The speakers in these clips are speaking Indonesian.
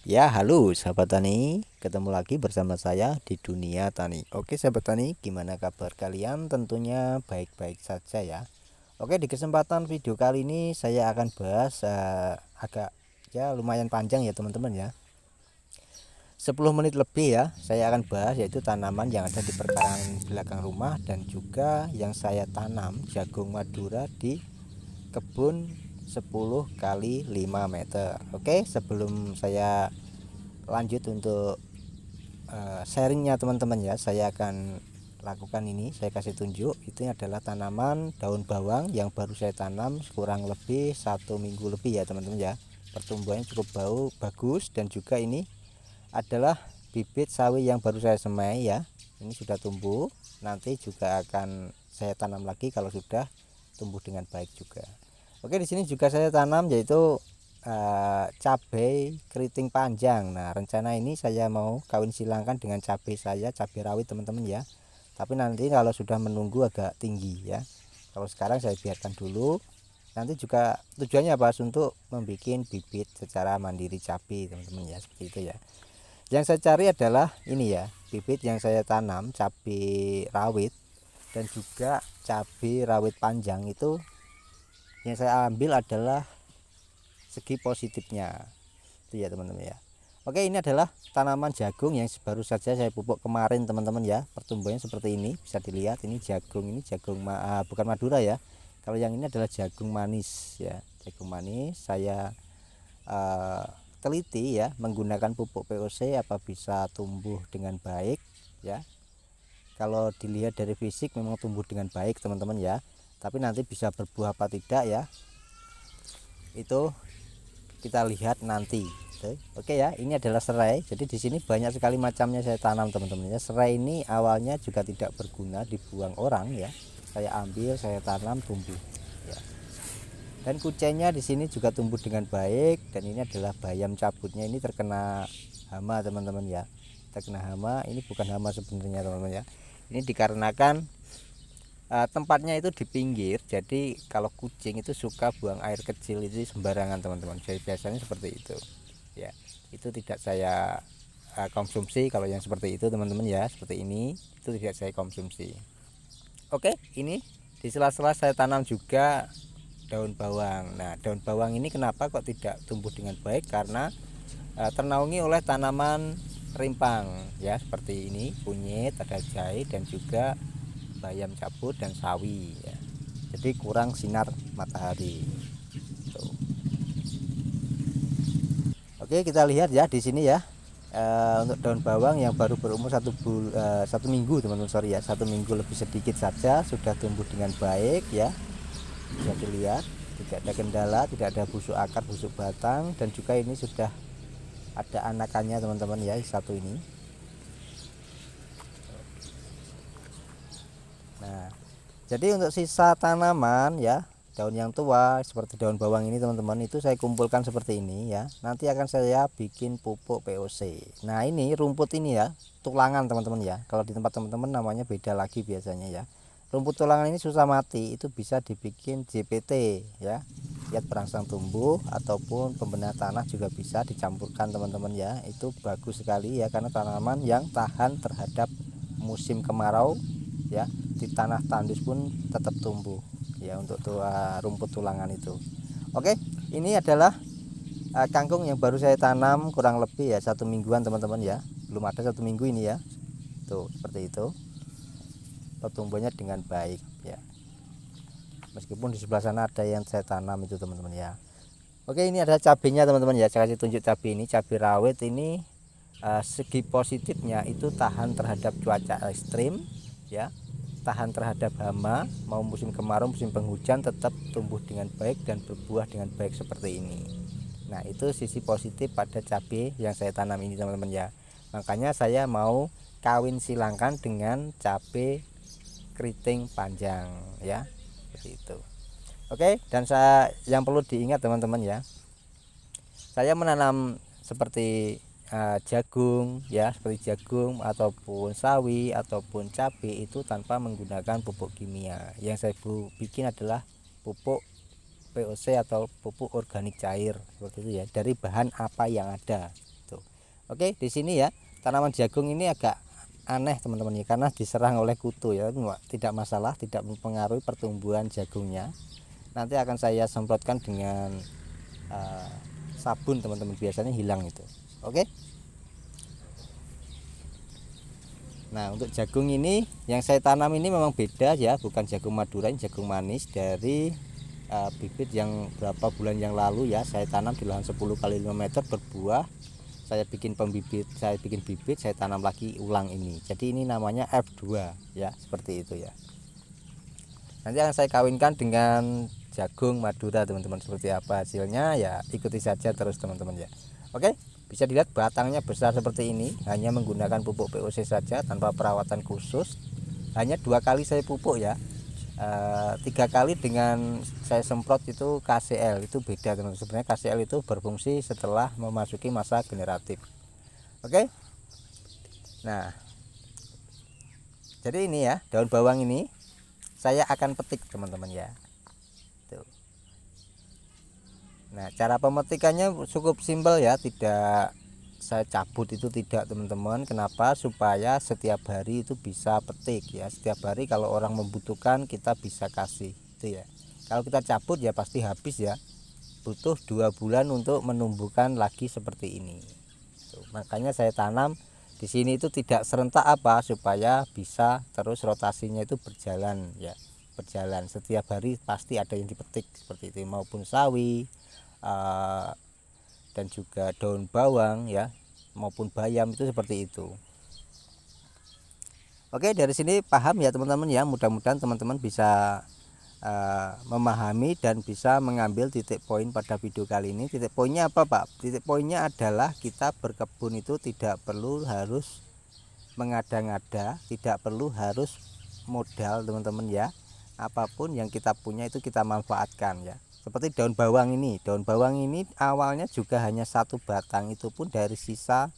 Ya, halo sahabat tani, ketemu lagi bersama saya di dunia tani. Oke sahabat tani, gimana kabar kalian? Tentunya baik-baik saja ya. Oke, di kesempatan video kali ini saya akan bahas agak ya lumayan panjang ya teman-teman ya. 10 menit lebih ya, saya akan bahas yaitu tanaman yang ada di perkarangan belakang rumah dan juga yang saya tanam jagung Madura di kebun 10 kali 5 meter. Oke, sebelum saya lanjut untuk sharingnya teman-teman ya, saya akan lakukan ini, saya kasih tunjuk. Itu adalah tanaman daun bawang yang baru saya tanam kurang lebih 1 minggu lebih ya teman-teman ya. Pertumbuhannya cukup bagus, dan juga ini adalah bibit sawi yang baru saya semai ya. Ini sudah tumbuh, nanti juga akan saya tanam lagi kalau sudah tumbuh dengan baik juga. Oke, di sini juga saya tanam yaitu cabai keriting panjang. Nah, rencana ini saya mau kawin silangkan dengan cabai saya, cabai rawit teman-teman ya. Tapi nanti kalau sudah menunggu agak tinggi ya. Kalau sekarang saya biarkan dulu. Nanti juga tujuannya apa? Untuk membuat bibit secara mandiri cabai teman-teman ya, seperti itu ya. Yang saya cari adalah ini ya, bibit yang saya tanam cabai rawit dan juga cabai rawit panjang. Itu yang saya ambil adalah segi positifnya itu ya teman-teman ya. Oke, ini adalah tanaman jagung yang baru saja saya pupuk kemarin teman-teman ya. Pertumbuhannya seperti ini, bisa dilihat ini jagung, ini jagung bukan Madura ya. Kalau yang ini adalah jagung manis ya, jagung manis. Saya teliti ya menggunakan pupuk POC apa bisa tumbuh dengan baik ya. Kalau dilihat dari fisik memang tumbuh dengan baik teman-teman ya, tapi nanti bisa berbuah apa tidak ya, itu kita lihat nanti. Oke ya, ini adalah serai. Jadi di sini banyak sekali macamnya saya tanam teman-teman ya. Serai ini awalnya juga tidak berguna, dibuang orang ya. Saya ambil, saya tanam, tumbuh ya. Dan kucenya di sini juga tumbuh dengan baik, dan ini adalah bayam cabutnya ini terkena hama teman-teman ya. Terkena hama, ini bukan hama sebenarnya teman-teman ya. Ini dikarenakan tempatnya itu di pinggir, jadi kalau kucing itu suka buang air kecil itu sembarangan teman-teman. Jadi biasanya seperti itu ya. Itu tidak saya konsumsi kalau yang seperti itu teman-teman ya, seperti ini itu tidak saya konsumsi. Oke, ini di sela-sela saya tanam juga daun bawang. Nah, daun bawang ini kenapa kok tidak tumbuh dengan baik? Karena ternaungi oleh tanaman rimpang ya, seperti ini, kunyit, ada jahe, dan juga bayam cabut dan sawi ya. Jadi kurang sinar matahari. Tuh. Oke, kita lihat ya di sini ya. Untuk daun bawang yang baru berumur 1 minggu teman-teman, sorry ya, 1 minggu lebih sedikit saja sudah tumbuh dengan baik ya. Bisa dilihat tidak ada kendala, tidak ada busuk akar, busuk batang, dan juga ini sudah ada anakannya teman-teman ya, satu ini. Nah, jadi untuk sisa tanaman ya, daun yang tua seperti daun bawang ini teman-teman, itu saya kumpulkan seperti ini ya. Nanti akan saya bikin pupuk POC. Nah, ini rumput ini ya, tulangan teman-teman ya. Kalau di tempat teman-teman namanya beda lagi biasanya ya. Rumput tulangan ini susah mati, itu bisa dibikin JPT ya. Lihat perangsang tumbuh ataupun pembedah tanah juga bisa dicampurkan teman-teman ya. Itu bagus sekali ya, karena tanaman yang tahan terhadap musim kemarau ya. Di tanah tandus pun tetap tumbuh ya, untuk rumput tulangan itu. Oke, ini adalah kangkung yang baru saya tanam kurang lebih ya 1 mingguan teman-teman ya. Belum ada 1 minggu ini ya. Tuh seperti itu, pertumbuhannya dengan baik ya. Meskipun di sebelah sana ada yang saya tanam itu teman-teman ya. Oke, ini ada cabenya teman-teman ya. Saya kasih tunjuk cabai ini, cabai rawit ini. Segi positifnya itu tahan terhadap cuaca ekstrim ya, tahan terhadap hama, mau musim kemarau musim penghujan tetap tumbuh dengan baik dan berbuah dengan baik seperti ini. Nah, itu sisi positif pada cabai yang saya tanam ini teman-teman ya. Makanya saya mau kawin silangkan dengan cabai keriting panjang ya, seperti itu. Oke, dan yang perlu diingat teman-teman ya, saya menanam seperti jagung ya, seperti jagung ataupun sawi ataupun cabai itu tanpa menggunakan pupuk kimia. Yang saya bikin adalah pupuk POC atau pupuk organik cair seperti itu ya, dari bahan apa yang ada tuh. Oke, di sini ya tanaman jagung ini agak aneh teman-teman ya, karena diserang oleh kutu ya. Tidak masalah, tidak mempengaruhi pertumbuhan jagungnya. Nanti akan saya semprotkan dengan sabun teman-teman, biasanya hilang itu. Oke. Nah, untuk jagung ini yang saya tanam ini memang beda ya, bukan jagung madura, ini jagung manis dari bibit yang berapa bulan yang lalu ya, saya tanam di lahan 10 kali 5 meter berbuah. Saya bikin pembibit, saya bikin bibit, saya tanam lagi ulang ini. Jadi ini namanya F2 ya, seperti itu ya. Nanti akan saya kawinkan dengan jagung madura teman-teman, seperti apa hasilnya ya ikuti saja terus teman-teman ya. Oke, bisa dilihat batangnya besar seperti ini, hanya menggunakan pupuk POC saja tanpa perawatan khusus. Hanya 2 kali saya pupuk ya. 3 kali dengan saya semprot itu KCL, itu beda teman-teman. Sebenarnya KCL itu berfungsi setelah memasuki masa generatif. Oke. Nah, jadi ini ya, daun bawang ini saya akan petik teman-teman ya. Tuh. Nah, cara pemetikannya cukup simpel ya, tidak saya cabut itu tidak teman-teman. Kenapa? Supaya setiap hari itu bisa petik ya. Setiap hari kalau orang membutuhkan kita bisa kasih itu ya. Kalau kita cabut ya pasti habis ya. Butuh 2 bulan untuk menumbuhkan lagi seperti ini. Tuh, makanya saya tanam di sini itu tidak serentak apa, supaya bisa terus rotasinya itu berjalan ya. Berjalan setiap hari pasti ada yang dipetik seperti itu, maupun sawi dan juga daun bawang ya, maupun bayam itu seperti itu. Oke, dari sini paham ya teman-teman ya, mudah-mudahan teman-teman bisa memahami dan bisa mengambil titik poin pada video kali ini. Titik poinnya apa Pak? Titik poinnya adalah kita berkebun itu tidak perlu harus mengada-ngada, tidak perlu harus modal teman-teman ya. Apapun yang kita punya itu kita manfaatkan ya. Seperti daun bawang ini. Daun bawang ini awalnya juga hanya 1 batang, itu pun dari sisa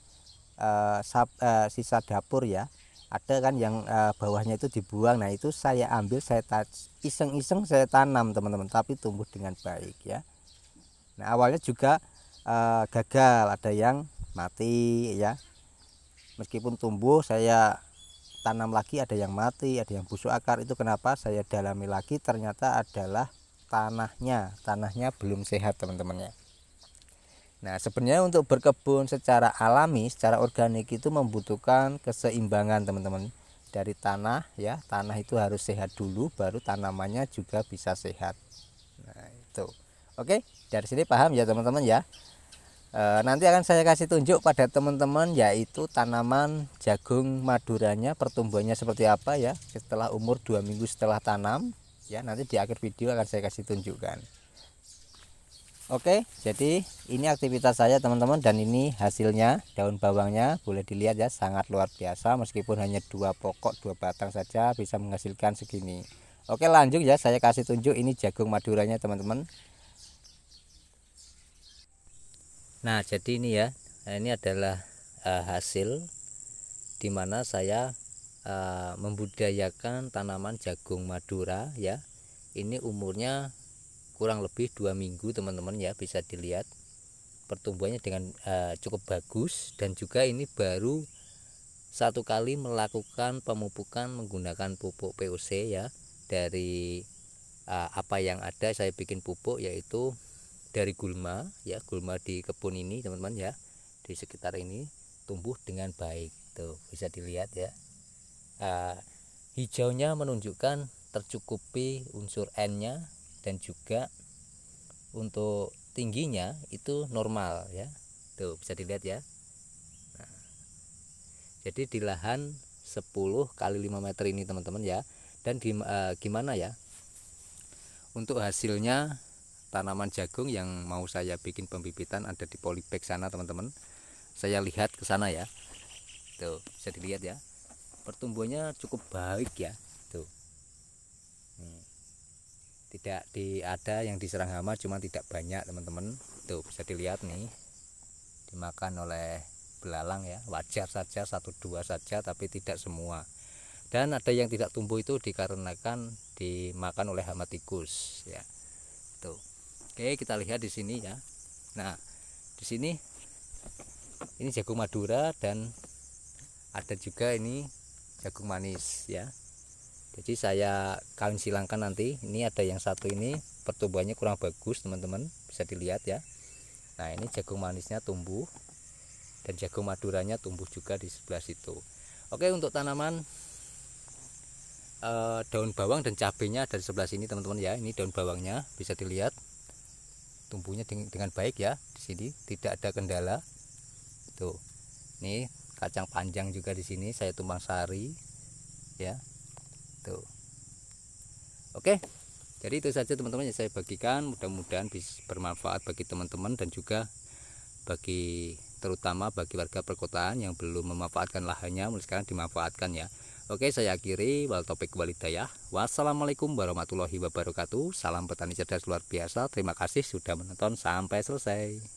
dapur ya. Ada kan yang bawahnya itu dibuang. Nah, itu saya ambil, saya iseng-iseng saya tanam teman-teman, tapi tumbuh dengan baik ya. Nah, awalnya juga gagal, ada yang mati ya. Meskipun tumbuh, saya tanam lagi, ada yang mati, ada yang busuk akar. Itu kenapa? Saya dalami lagi, ternyata adalah tanahnya belum sehat teman-teman ya. Nah, sebenarnya untuk berkebun secara alami, secara organik itu membutuhkan keseimbangan teman-teman. Dari tanah ya, tanah itu harus sehat dulu, baru tanamannya juga bisa sehat. Nah, itu. Oke, dari sini paham ya teman-teman ya. Nanti akan saya kasih tunjuk pada teman-teman, yaitu tanaman jagung maduranya pertumbuhannya seperti apa ya setelah umur 2 minggu setelah tanam ya. Nanti di akhir video akan saya kasih tunjukkan. Oke, jadi ini aktivitas saya teman-teman, dan ini hasilnya. Daun bawangnya boleh dilihat ya, sangat luar biasa. Meskipun hanya 2 pokok 2 batang saja bisa menghasilkan segini. Oke, lanjut ya, saya kasih tunjuk ini jagung maduranya teman-teman. Nah, jadi ini ya, ini adalah hasil dimana saya membudidayakan tanaman jagung madura ya. Ini umurnya kurang lebih 2 minggu teman-teman ya, bisa dilihat pertumbuhannya dengan cukup bagus. Dan juga ini baru 1 kali melakukan pemupukan menggunakan pupuk POC ya. Dari apa yang ada saya bikin pupuk, yaitu dari gulma ya, gulma di kebun ini teman-teman ya, di sekitar ini tumbuh dengan baik. Tuh bisa dilihat ya, hijaunya menunjukkan tercukupi unsur N nya, dan juga untuk tingginya itu normal ya. Tuh bisa dilihat ya. Nah, jadi di lahan 10 kali 5 meter ini teman-teman ya. Dan gimana ya untuk hasilnya tanaman jagung yang mau saya bikin pembibitan ada di polybag sana teman-teman. Saya lihat ke sana ya. Tuh bisa dilihat ya, pertumbuhannya cukup baik ya. Tuh tidak ada yang diserang hama, cuma tidak banyak teman-teman. Tuh bisa dilihat nih, dimakan oleh belalang ya, wajar saja 1-2 saja, tapi tidak semua. Dan ada yang tidak tumbuh itu dikarenakan dimakan oleh hama tikus ya. Tuh. Oke, kita lihat di sini ya. Nah, di sini Ini jagung Madura dan ada juga ini jagung manis ya. Jadi saya kawin silangkan nanti. Ini ada yang satu ini pertumbuhannya kurang bagus teman-teman, bisa dilihat ya. Nah ini jagung manisnya tumbuh dan jagung maduranya tumbuh juga di sebelah situ. Oke, untuk tanaman daun bawang dan cabenya dari sebelah sini teman-teman ya. Ini daun bawangnya bisa dilihat tumbuhnya dengan baik ya. Di sini tidak ada kendala. Tuh. Nih kacang panjang juga di sini saya tumbang sari ya. Tuh. Oke. Jadi itu saja teman-teman yang saya bagikan, mudah-mudahan bisa bermanfaat bagi teman-teman dan juga bagi terutama bagi warga perkotaan yang belum memanfaatkan lahannya, mulai sekarang dimanfaatkan ya. Oke, saya akhiri. Wal topik walidayah. Wassalamualaikum warahmatullahi wabarakatuh. Salam petani cerdas luar biasa. Terima kasih sudah menonton sampai selesai.